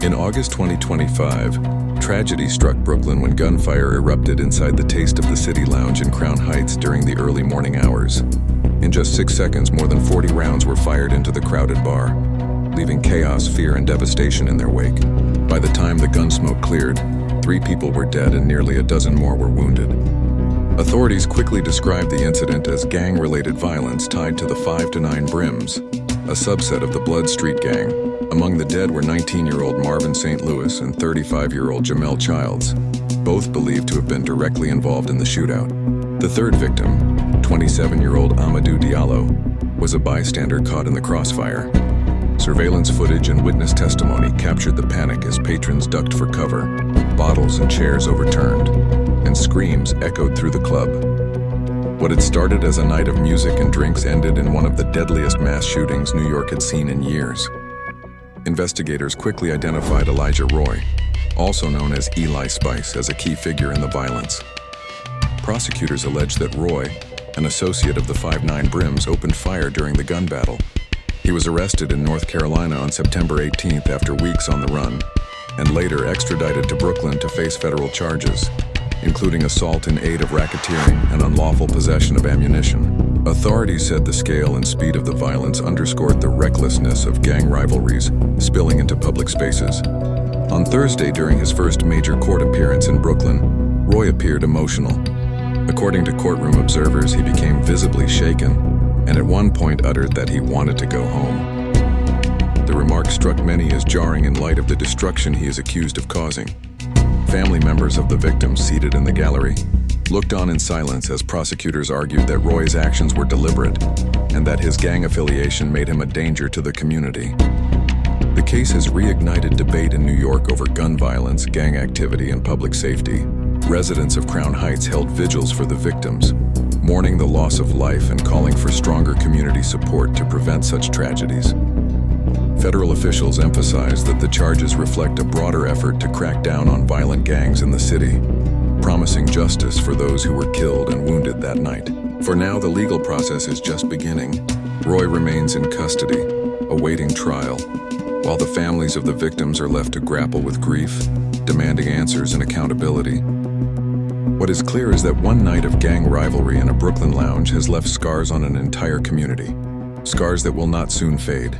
In August 2025, tragedy struck Brooklyn when gunfire erupted inside the Taste of the City lounge in Crown Heights during the early morning hours. In just 6 seconds, more than 40 rounds were fired into the crowded bar, leaving chaos, fear, and devastation in their wake. By the time the gun smoke cleared, 3 people were dead and nearly a dozen more were wounded. Authorities quickly described the incident as gang-related violence tied to the 5 to 9 Brims, a subset of the Blood Street Gang. Among the dead were 19-year-old Marvin St. Louis and 35-year-old Jamel Childs, both believed to have been directly involved in the shootout. The third victim, 27-year-old Amadou Diallo, was a bystander caught in the crossfire. Surveillance footage and witness testimony captured the panic as patrons ducked for cover, bottles and chairs overturned, and screams echoed through the club. What had started as a night of music and drinks ended in one of the deadliest mass shootings New York had seen in years. Investigators quickly identified Elijah Roy, also known as Eli Spice, as a key figure in the violence. Prosecutors alleged that Roy, an associate of the 5-9 Brims, opened fire during the gun battle. He was arrested in North Carolina on September 18th after weeks on the run, and later extradited to Brooklyn to face federal charges, including assault in aid of racketeering and unlawful possession of ammunition. Authorities said the scale and speed of the violence underscored the recklessness of gang rivalries spilling into public spaces. On Thursday, during his first major court appearance in Brooklyn, Roy appeared emotional. According to courtroom observers, he became visibly shaken and at one point uttered that he wanted to go home. The remark struck many as jarring in light of the destruction he is accused of causing. Family members of the victims seated in the gallery looked on in silence as prosecutors argued that Roy's actions were deliberate and that his gang affiliation made him a danger to the community. The case has reignited debate in New York over gun violence, gang activity, and public safety. Residents of Crown Heights held vigils for the victims, mourning the loss of life and calling for stronger community support to prevent such tragedies. Federal officials emphasized that the charges reflect a broader effort to crack down on violent gangs in the city, promising justice for those who were killed and wounded that night. For now, the legal process is just beginning. Roy remains in custody, awaiting trial, while the families of the victims are left to grapple with grief, demanding answers and accountability. What is clear is that one night of gang rivalry in a Brooklyn lounge has left scars on an entire community, scars that will not soon fade.